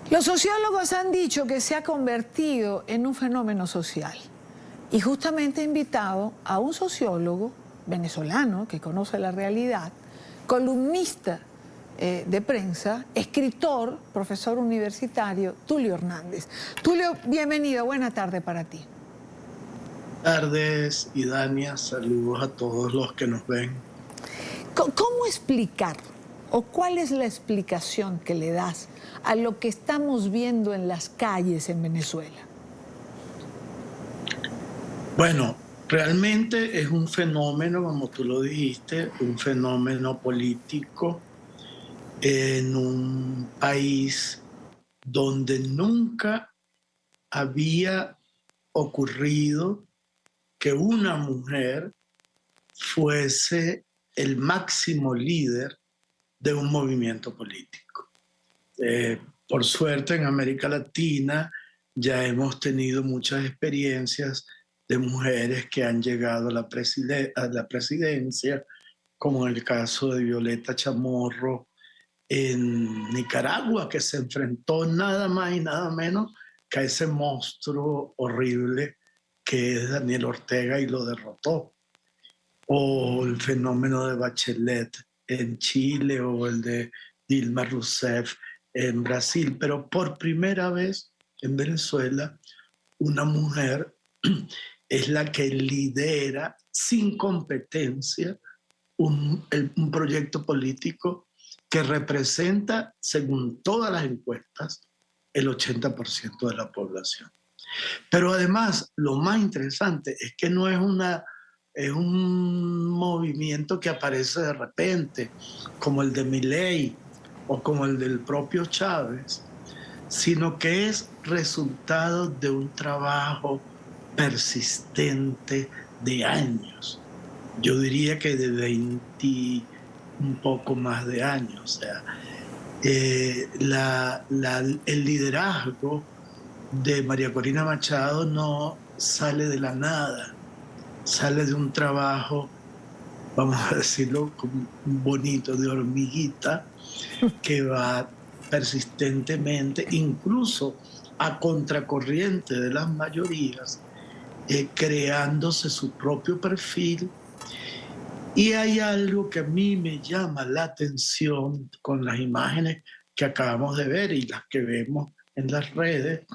Los sociólogos han dicho que se ha convertido en un fenómeno social y justamente he invitado a un sociólogo venezolano que conoce la realidad, columnista de prensa, escritor, profesor universitario, Tulio Hernández. Tulio, bienvenido, buena tarde para ti. Buenas tardes, Idania, saludos a todos los que nos ven. ¿Cómo explicar o cuál es la explicación que le das a lo que estamos viendo en las calles en Venezuela? Bueno, realmente es un fenómeno, como tú lo dijiste, un fenómeno político en un país donde nunca había ocurrido que una mujer fuese el máximo líder de un movimiento político. Por suerte, en América Latina ya hemos tenido muchas experiencias de mujeres que han llegado a la presidencia, como en el caso de Violeta Chamorro en Nicaragua, que se enfrentó nada más y nada menos que a ese monstruo horrible que es Daniel Ortega y lo derrotó. O el fenómeno de Bachelet en Chile o el de Dilma Rousseff en Brasil, pero por primera vez en Venezuela una mujer es la que lidera sin competencia un proyecto político que representa, según todas las encuestas, el 80% de la población. Pero además, lo más interesante es que no es es un movimiento que aparece de repente, como el de Milei o como el del propio Chávez, sino que es resultado de un trabajo persistente de años. Yo diría que de 20, un poco más de años. O sea, el liderazgo de María Corina Machado no sale de la nada, sale de un trabajo, vamos a decirlo como bonito, de hormiguita, que va persistentemente, incluso a contracorriente de las mayorías, creándose su propio perfil. Y hay algo que a mí me llama la atención con las imágenes que acabamos de ver y las que vemos en las redes,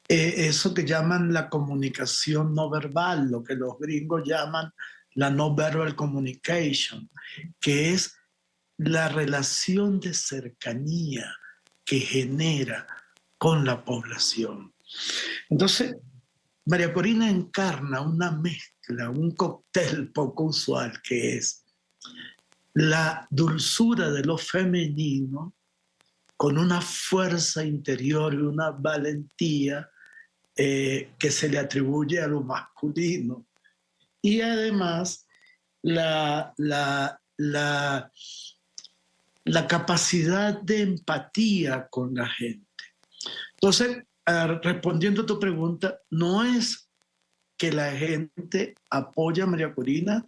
eso que llaman la comunicación no verbal, lo que los gringos llaman la no verbal communication, que es la relación de cercanía que genera con la población. Entonces, María Corina encarna una mezcla, un cóctel poco usual, que es la dulzura de lo femenino con una fuerza interior y una valentía que se le atribuye a lo masculino. Y además la capacidad de empatía con la gente. Entonces, respondiendo a tu pregunta, no es que la gente apoya a María Corina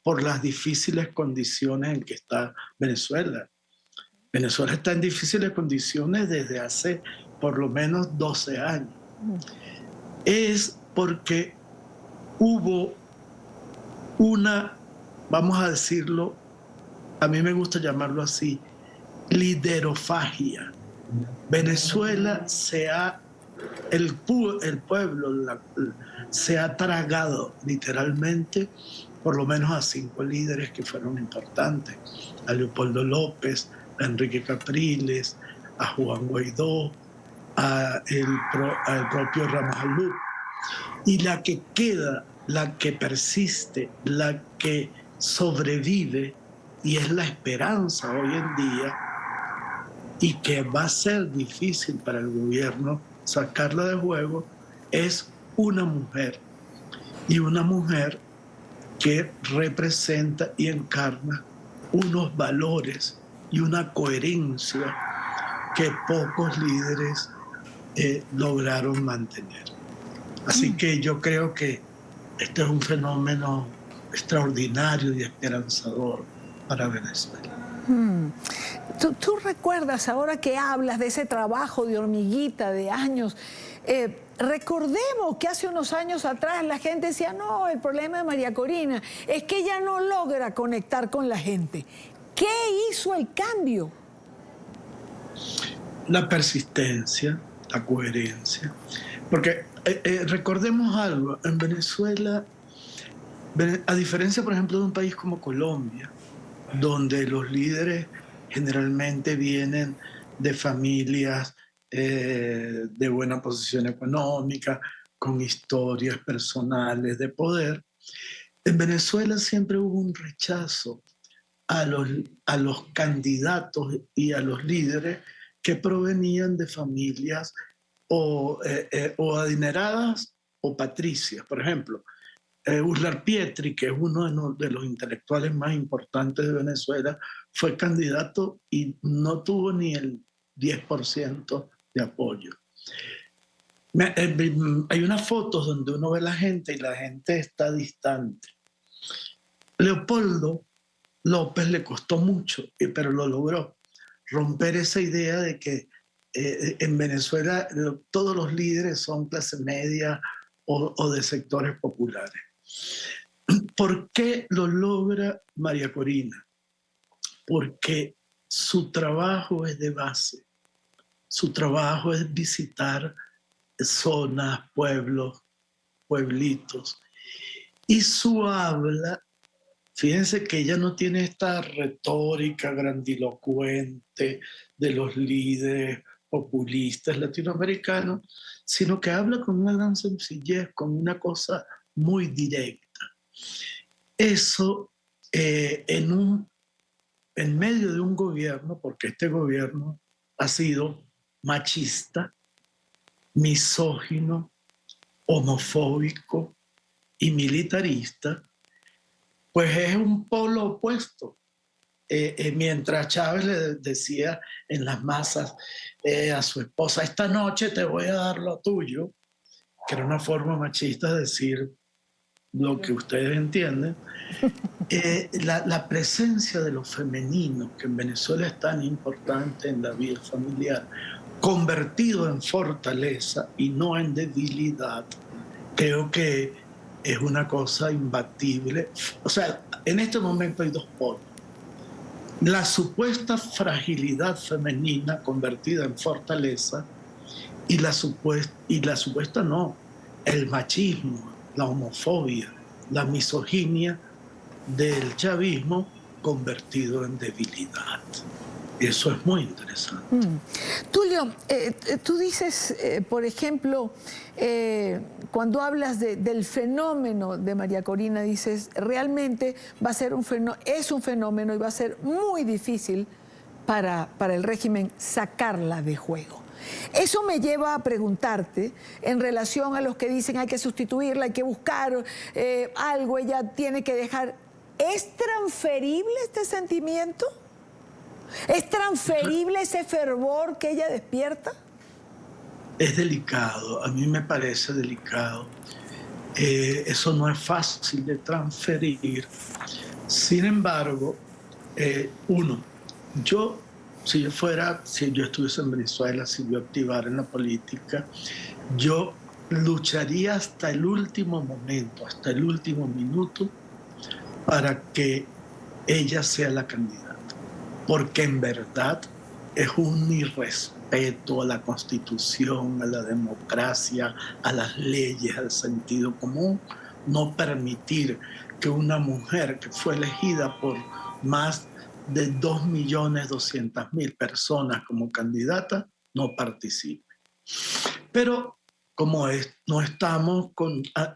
por las difíciles condiciones en que está Venezuela. Venezuela está en difíciles condiciones desde hace por lo menos 12 años. Es porque hubo una, vamos a decirlo, a mí me gusta llamarlo así, liderofagia. Venezuela el pueblo se ha tragado literalmente por lo menos a 5 líderes que fueron importantes: a Leopoldo López, a Enrique Capriles, a Juan Guaidó, al propio Ramazzotti. Y la que queda, la que persiste, la que sobrevive y es la esperanza hoy en día, y que va a ser difícil para el gobierno sacarla de juego, es una mujer. Y una mujer que representa y encarna unos valores y una coherencia que pocos líderes lograron mantener. Así que yo creo que este es un fenómeno extraordinario y esperanzador para Venezuela. Tú recuerdas ahora que hablas de ese trabajo de hormiguita de años. Recordemos que hace unos años atrás la gente decía, no, el problema de María Corina es que ella no logra conectar con la gente. ¿Qué hizo el cambio? La persistencia, la coherencia. Porque recordemos algo, en Venezuela, a diferencia, por ejemplo, de un país como Colombia, donde los líderes generalmente vienen de familias de buena posición económica, con historias personales de poder, en Venezuela siempre hubo un rechazo a los, a los candidatos y a los líderes que provenían de familias o adineradas o patricias. Por ejemplo, Uslar Pietri, que es uno de los intelectuales más importantes de Venezuela, fue candidato y no tuvo ni el 10% de apoyo. Hay unas fotos donde uno ve a la gente y la gente está distante. Leopoldo López le costó mucho, pero lo logró, romper esa idea de que en Venezuela todos los líderes son clase media o de sectores populares. ¿Por qué lo logra María Corina? Porque su trabajo es de base, su trabajo es visitar zonas, pueblos, pueblitos, y su habla. Fíjense que ella no tiene esta retórica grandilocuente de los líderes populistas latinoamericanos, sino que habla con una gran sencillez, con una cosa muy directa. Eso en medio de un gobierno, porque este gobierno ha sido machista, misógino, homofóbico y militarista, pues es un polo opuesto. Mientras Chávez le decía en las masas a su esposa, esta noche te voy a dar lo tuyo, que era una forma machista de decir lo que ustedes entienden, la presencia de lo femenino, que en Venezuela es tan importante en la vida familiar, convertido en fortaleza y no en debilidad, creo que es una cosa imbatible. O sea, en este momento hay dos polos. La supuesta fragilidad femenina convertida en fortaleza y la supuesta no, el machismo, la homofobia, la misoginia del chavismo convertido en debilidad. Eso es muy interesante. Tulio, tú dices, por ejemplo, cuando hablas del fenómeno de María Corina, dices, realmente va a ser es un fenómeno y va a ser muy difícil para el régimen sacarla de juego. Eso me lleva a preguntarte en relación a los que dicen hay que sustituirla, hay que buscar algo, ella tiene que dejar. ¿Es transferible este sentimiento? ¿Es transferible ese fervor que ella despierta? Es delicado, a mí me parece delicado. Eso no es fácil de transferir. Sin embargo, si yo estuviese en Venezuela, si yo activara en la política, yo lucharía hasta el último momento, hasta el último minuto, para que ella sea la candidata. Porque en verdad es un irrespeto a la Constitución, a la democracia, a las leyes, al sentido común, no permitir que una mujer que fue elegida por más de 2.200.000 personas como candidata no participe. Pero como no estamos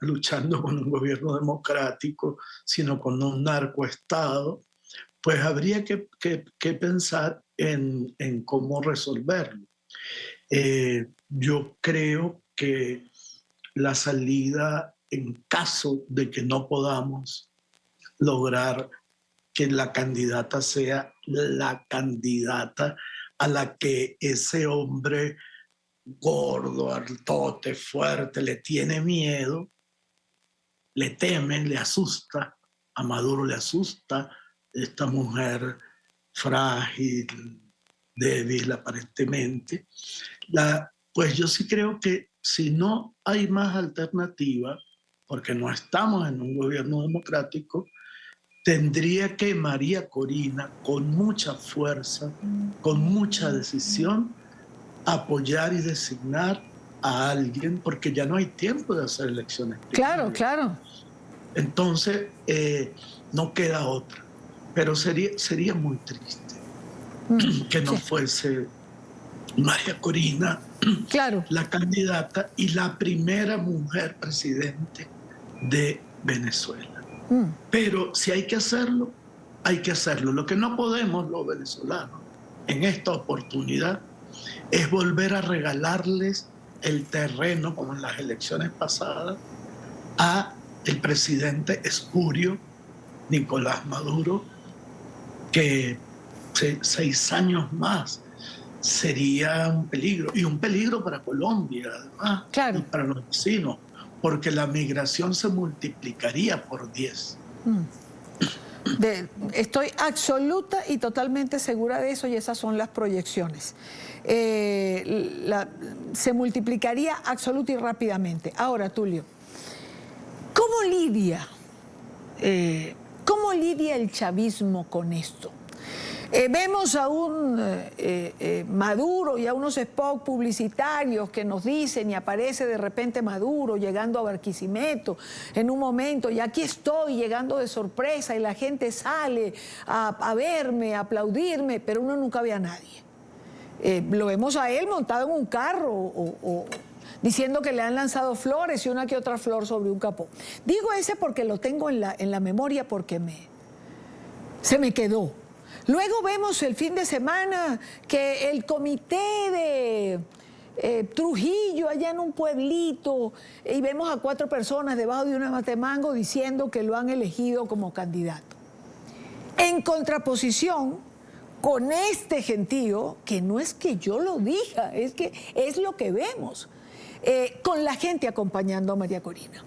luchando con un gobierno democrático, sino con un narcoestado, pues habría que pensar en cómo resolverlo. Yo creo que la salida, en caso de que no podamos lograr que la candidata sea la candidata a la que ese hombre gordo, altote, fuerte, le tiene miedo, le temen, le asusta, a Maduro le asusta esta mujer frágil, débil aparentemente. Pues yo sí creo que si no hay más alternativa, porque no estamos en un gobierno democrático, tendría que María Corina, con mucha fuerza, con mucha decisión, apoyar y designar a alguien, porque ya no hay tiempo de hacer elecciones Claro, primarias. claro. Entonces, no queda otra. Pero sería muy triste que no Sí, fuese María Corina claro. la candidata y la primera mujer presidente de Venezuela. Pero si hay que hacerlo, hay que hacerlo. Lo que no podemos los venezolanos en esta oportunidad es volver a regalarles el terreno, como en las elecciones pasadas, a el presidente espurio Nicolás Maduro, que 6 años más sería un peligro, y un peligro para Colombia además, Claro. y para los vecinos, porque la migración se multiplicaría por 10. Estoy absoluta y totalmente segura de eso y esas son las proyecciones. Se multiplicaría absoluta y rápidamente. Ahora, Tulio, ¿cómo lidia el chavismo con esto? Vemos a un Maduro y a unos spots publicitarios que nos dicen y aparece de repente Maduro llegando a Barquisimeto en un momento y aquí estoy llegando de sorpresa y la gente sale a verme, a aplaudirme, pero uno nunca ve a nadie. Lo vemos a él montado en un carro o diciendo que le han lanzado flores y una que otra flor sobre un capó. Digo ese porque lo tengo en la memoria porque se me quedó. Luego vemos el fin de semana que el comité de Trujillo, allá en un pueblito, y vemos a 4 personas debajo de una matemango diciendo que lo han elegido como candidato. En contraposición con este gentío, que no es que yo lo diga, es que es lo que vemos, con la gente acompañando a María Corina.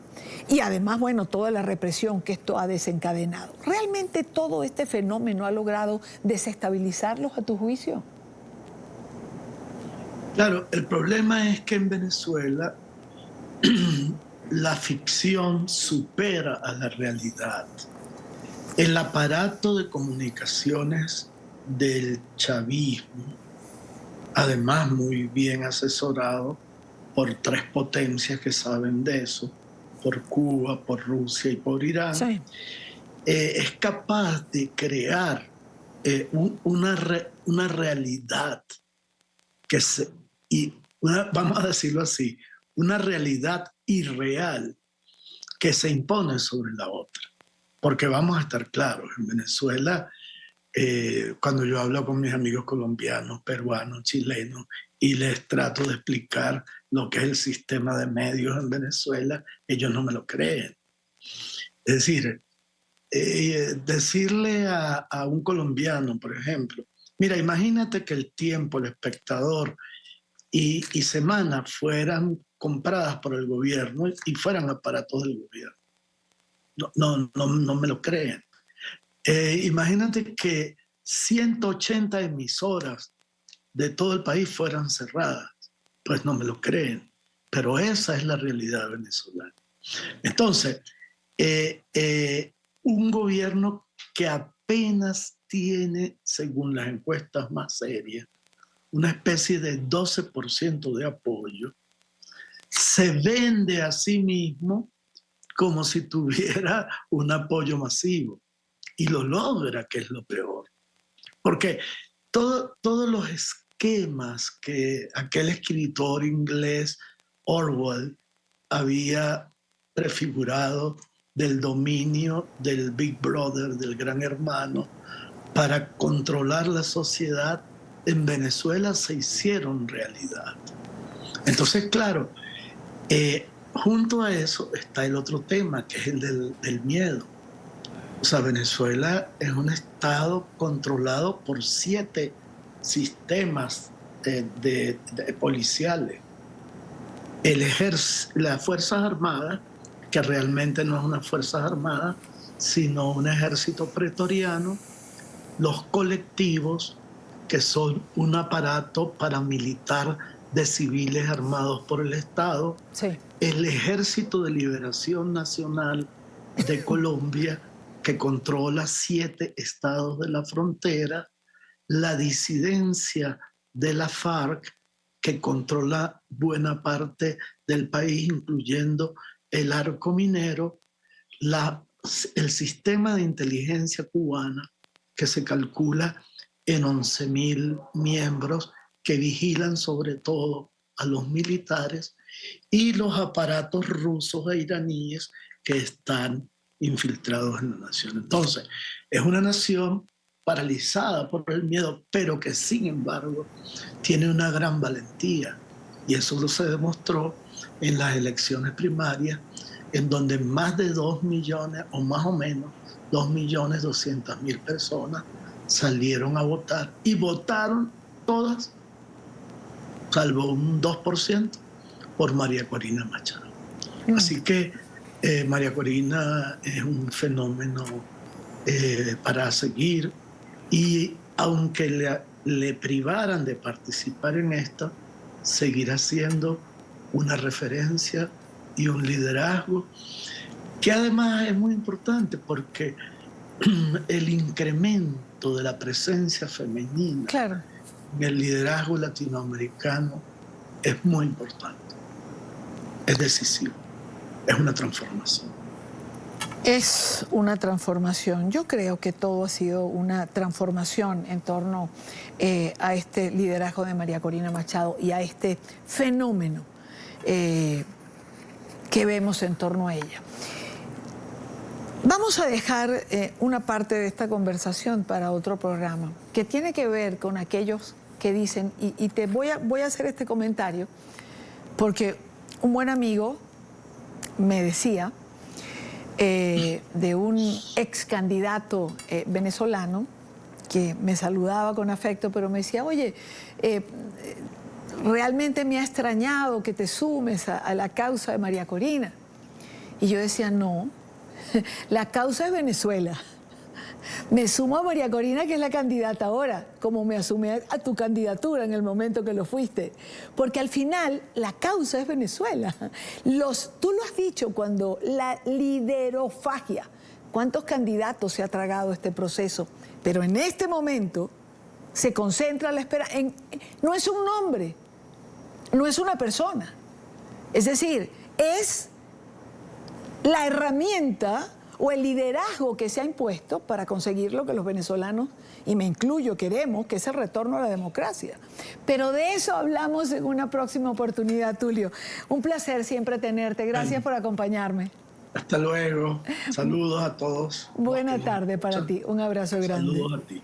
Y además, bueno, toda la represión que esto ha desencadenado. ¿Realmente todo este fenómeno ha logrado desestabilizarlos a tu juicio? Claro, el problema es que en Venezuela la ficción supera a la realidad. El aparato de comunicaciones del chavismo, además muy bien asesorado por 3 potencias que saben de eso, por Cuba, por Rusia y por Irán, Sí. Es capaz de crear una realidad vamos a decirlo así, una realidad irreal que se impone sobre la otra. Porque vamos a estar claros, en Venezuela, cuando yo hablo con mis amigos colombianos, peruanos, chilenos, y les trato de explicar lo que es el sistema de medios en Venezuela, ellos no me lo creen. Es decir, decirle a un colombiano, por ejemplo, mira, imagínate que El Tiempo, El Espectador y Semana fueran compradas por el gobierno y fueran aparatos del gobierno. No me lo creen. Imagínate que 180 emisoras de todo el país fueran cerradas. Pues no me lo creen. Pero esa es la realidad venezolana. Entonces, un gobierno que apenas tiene, según las encuestas más serias, una especie de 12% de apoyo, se vende a sí mismo como si tuviera un apoyo masivo. Y lo logra, que es lo peor. Porque todos los esquemas que aquel escritor inglés Orwell había prefigurado del dominio del Big Brother, del Gran Hermano, para controlar la sociedad, en Venezuela se hicieron realidad. Entonces, claro, junto a eso está el otro tema, que es el del miedo. O sea, Venezuela es un estado controlado por 7 sistemas policiales. Las Fuerzas Armadas, que realmente no es unas Fuerzas Armadas, sino un ejército pretoriano, los colectivos, que son un aparato paramilitar de civiles armados por el Estado, Sí. el Ejército de Liberación Nacional de Colombia, que controla 7 estados de la frontera, la disidencia de la FARC, que controla buena parte del país, incluyendo el arco minero, el sistema de inteligencia cubana, que se calcula en 11.000 miembros que vigilan sobre todo a los militares, y los aparatos rusos e iraníes que están infiltrados en la nación. Entonces, es una nación paralizada por el miedo, pero que sin embargo tiene una gran valentía. Y eso se demostró en las elecciones primarias, en donde más de 2 millones, o más o menos 2.200.000 personas salieron a votar, y votaron todas, salvo un 2%, por María Corina Machado. Así que María Corina es un fenómeno para seguir, y aunque le privaran de participar en esto, seguirá siendo una referencia y un liderazgo que además es muy importante porque el incremento de la presencia femenina Claro. en el liderazgo latinoamericano es muy importante, es decisivo, es una transformación. Es una transformación. Yo creo que todo ha sido una transformación en torno a este liderazgo de María Corina Machado y a este fenómeno que vemos en torno a ella. Vamos a dejar una parte de esta conversación para otro programa que tiene que ver con aquellos que dicen, y te voy a hacer este comentario porque un buen amigo me decía, de un ex candidato venezolano que me saludaba con afecto, pero me decía, oye, realmente me ha extrañado que te sumes a la causa de María Corina. Y yo decía, no, la causa es Venezuela. Me sumo a María Corina, que es la candidata ahora, como me asumí a tu candidatura en el momento que lo fuiste. Porque al final la causa es Venezuela. Tú lo has dicho, cuando la liderofagia, ¿cuántos candidatos se ha tragado este proceso? Pero en este momento se concentra la espera no es un nombre, no es una persona. Es decir, es la herramienta o el liderazgo que se ha impuesto para conseguir lo que los venezolanos, y me incluyo, queremos, que es el retorno a la democracia. Pero de eso hablamos en una próxima oportunidad, Tulio. Un placer siempre tenerte. Gracias por acompañarme. Hasta luego. Saludos a todos. Buena tarde para ti. Un abrazo grande. Saludos a ti.